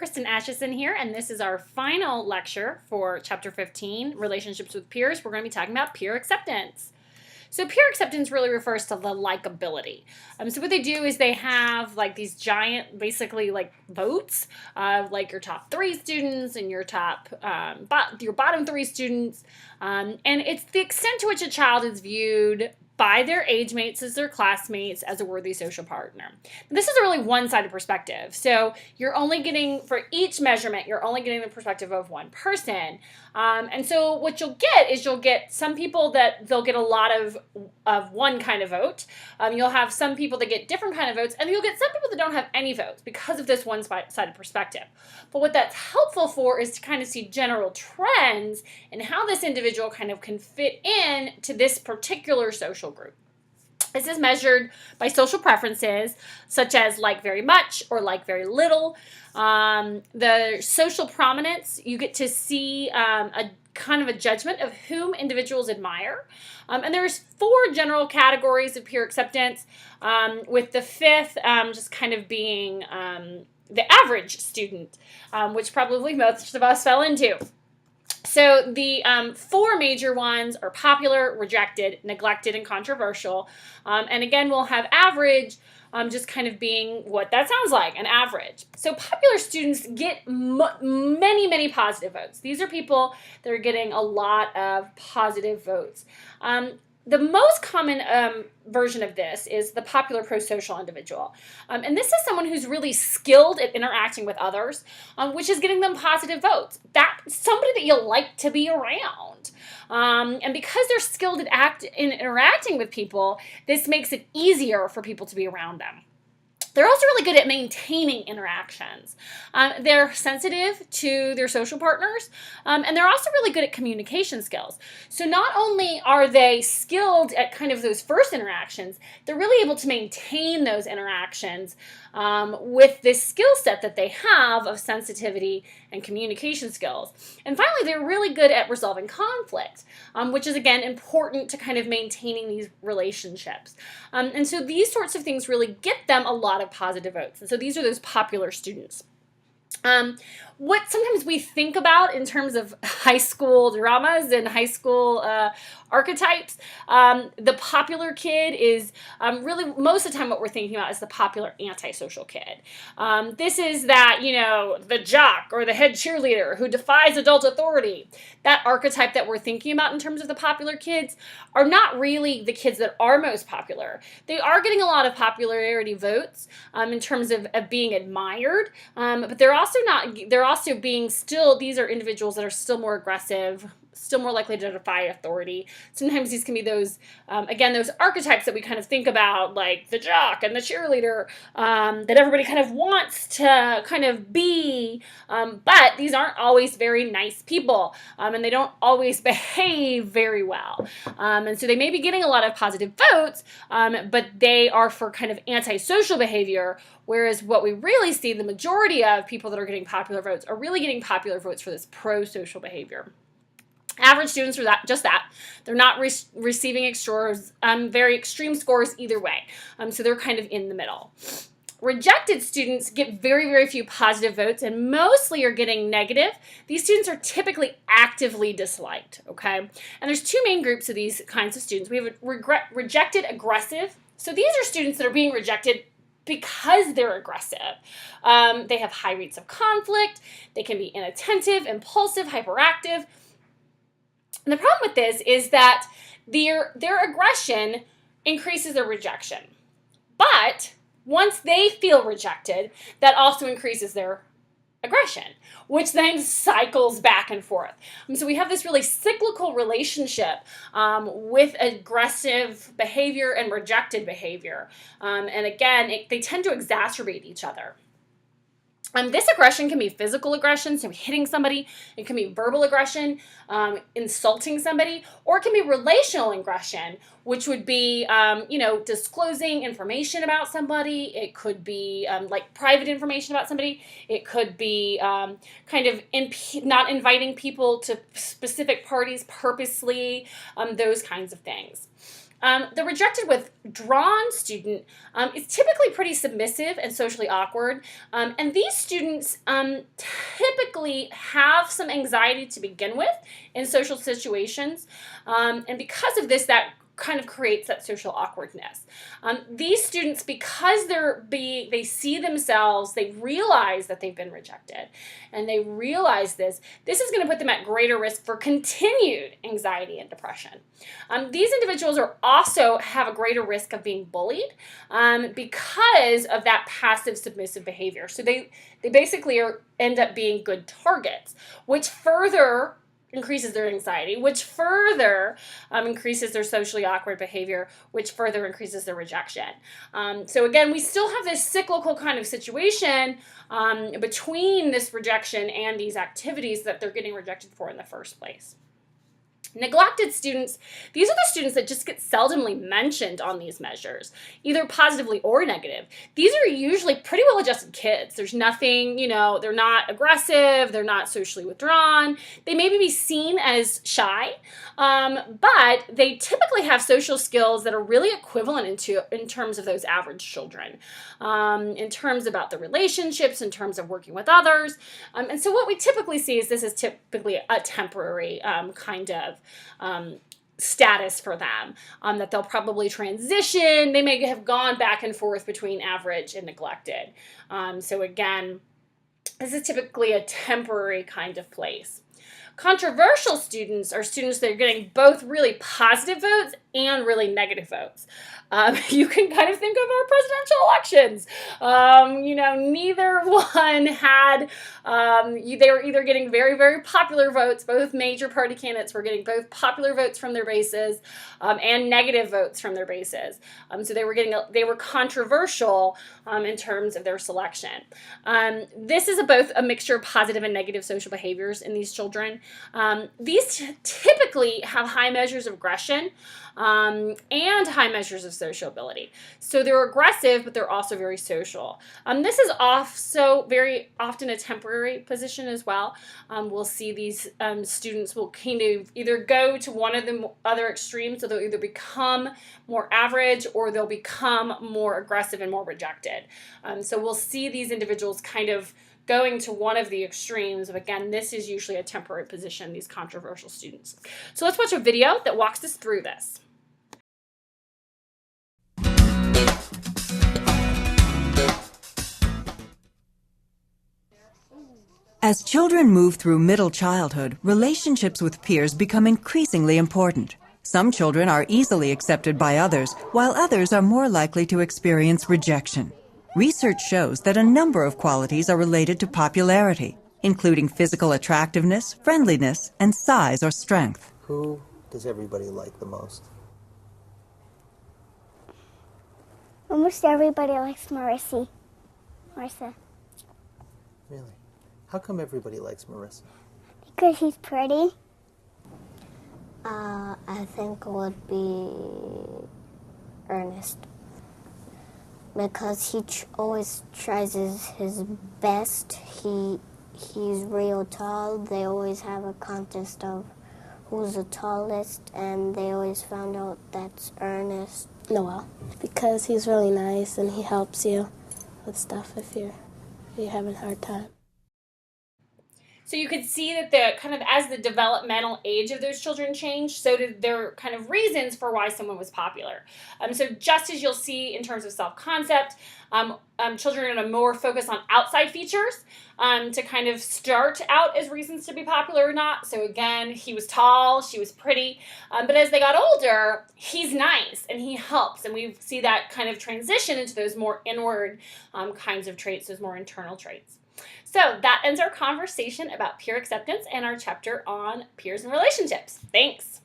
Kristen Ashison here, and this is our final lecture for Chapter 15, Relationships with Peers. We're going to be talking about peer acceptance. So peer acceptance really refers to the likability. So what they do is they have like these giant, basically like votes of like your top 3 students and your your bottom 3 students, and it's the extent to which a child is viewed by their age mates as their classmates as a worthy social partner. This is a really one-sided perspective. So you're only getting, for each measurement, you're only getting the perspective of one person. And so what you'll get is you'll get some people that they'll get a lot of one kind of vote. You'll have some people that get different kind of votes, and you'll get some people that don't have any votes because of this one-sided perspective. But what that's helpful for is to kind of see general trends and how this individual kind of can fit in to this particular social group. This is measured by social preferences, such as like very much or like very little. The social prominence, you get to see a kind of a judgment of whom individuals admire. And there's 4 general categories of peer acceptance, with the 5th just kind of being the average student, which probably most of us fell into. So the 4 major ones are popular, rejected, neglected, and controversial. And again, we'll have average just kind of being what that sounds like, an average. So popular students get many positive votes. These are people that are getting a lot of positive votes. The most common version of this is the popular pro-social individual. And this is someone who's really skilled at interacting with others, which is getting them positive votes. That's somebody that you like to be around. And because they're skilled at interacting with people, this makes it easier for people to be around them. They're also really good at maintaining interactions. They're sensitive to their social partners, and they're also really good at communication skills. So not only are they skilled at kind of those first interactions, they're really able to maintain those interactions with this skill set that they have of sensitivity and communication skills. And finally, they're really good at resolving conflict, which is, again, important to kind of maintaining these relationships. And so these sorts of things really get them a lot of positive votes. And so these are those popular students. What sometimes we think about in terms of high school dramas and high school archetypes, the popular kid is really most of the time what we're thinking about is the popular antisocial kid. This is that, the jock or the head cheerleader who defies adult authority. That archetype that we're thinking about in terms of the popular kids are not really the kids that are most popular. They are getting a lot of popularity votes in terms of being admired, but they're also being still, these are individuals that are still more aggressive, still more likely to defy authority. Sometimes these can be those, again, those archetypes that we kind of think about, like the jock and the cheerleader, that everybody kind of wants to kind of be, but these aren't always very nice people, and they don't always behave very well. And so they may be getting a lot of positive votes, but they are for kind of antisocial behavior, whereas what we really see, the majority of people that are getting popular votes are really getting popular votes for this pro-social behavior. Average students are just that. They're not receiving very extreme scores either way. So they're kind of in the middle. Rejected students get very few positive votes and mostly are getting negative. These students are typically actively disliked, okay? And there's 2 main groups of these kinds of students. We have rejected aggressive. So these are students that are being rejected because they're aggressive. They have high rates of conflict. They can be inattentive, impulsive, hyperactive. And the problem with this is that their aggression increases their rejection. But once they feel rejected, that also increases their aggression, which then cycles back and forth. So we have this really cyclical relationship with aggressive behavior and rejected behavior. And again, they tend to exacerbate each other. This aggression can be physical aggression, so hitting somebody. It can be verbal aggression, insulting somebody, or it can be relational aggression, which would be, disclosing information about somebody. It could be like private information about somebody. It could be kind of not inviting people to specific parties purposely, those kinds of things. The rejected withdrawn student is typically pretty submissive and socially awkward. And these students typically have some anxiety to begin with in social situations. And because of this, that kind of creates that social awkwardness. These students, because they see themselves, they realize that they've been rejected, and they realize this is going to put them at greater risk for continued anxiety and depression. These individuals also have a greater risk of being bullied because of that passive submissive behavior. So they basically end up being good targets, which further increases their anxiety, which further increases their socially awkward behavior, which further increases their rejection. So again, we still have this cyclical kind of situation between this rejection and these activities that they're getting rejected for in the first place. Neglected students, these are the students that just get seldomly mentioned on these measures, either positively or negative. These are usually pretty well-adjusted kids. There's nothing, they're not aggressive, they're not socially withdrawn. They may be seen as shy, but they typically have social skills that are really equivalent in terms of those average children, in terms about the relationships, in terms of working with others. And so what we typically see is this is typically a temporary kind of status for them, that they'll probably transition. They may have gone back and forth between average and neglected. So again, this is typically a temporary kind of place. Controversial students are students that are getting both really positive votes and really negative votes. You can kind of think of our presidential elections. Neither one had, they were either getting very, very popular votes. Both major party candidates were getting both popular votes from their bases and negative votes from their bases. So they were controversial in terms of their selection. This is both a mixture of positive and negative social behaviors in these children. These typically have high measures of aggression and high measures of sociability. So they're aggressive, but they're also very social. This is also very often a temporary position as well. We'll see these students will kind of either go to one of the other extremes, so they'll either become more average or they'll become more aggressive and more rejected. So we'll see these individuals kind of going to one of the extremes. But again, this is usually a temporary position, these controversial students. So let's watch a video that walks us through this. As children move through middle childhood, relationships with peers become increasingly important. Some children are easily accepted by others, while others are more likely to experience rejection. Research shows that a number of qualities are related to popularity, including physical attractiveness, friendliness, and size or strength. Who does everybody like the most? Almost everybody likes Marissa. Really? How come everybody likes Marissa? Because she's pretty. I think it would be Ernest. Because he always tries his best. He's real tall. They always have a contest of who's the tallest, and they always found out that's Ernest. Noel, because he's really nice and he helps you with stuff if you're having a hard time. So you could see that as the developmental age of those children changed, so did their kind of reasons for why someone was popular. So just as you'll see in terms of self-concept, children are going to more focus on outside features to kind of start out as reasons to be popular or not. So again, he was tall, she was pretty, but as they got older, he's nice and he helps. And we see that kind of transition into those more inward kinds of traits, those more internal traits. So that ends our conversation about peer acceptance and our chapter on peers and relationships. Thanks.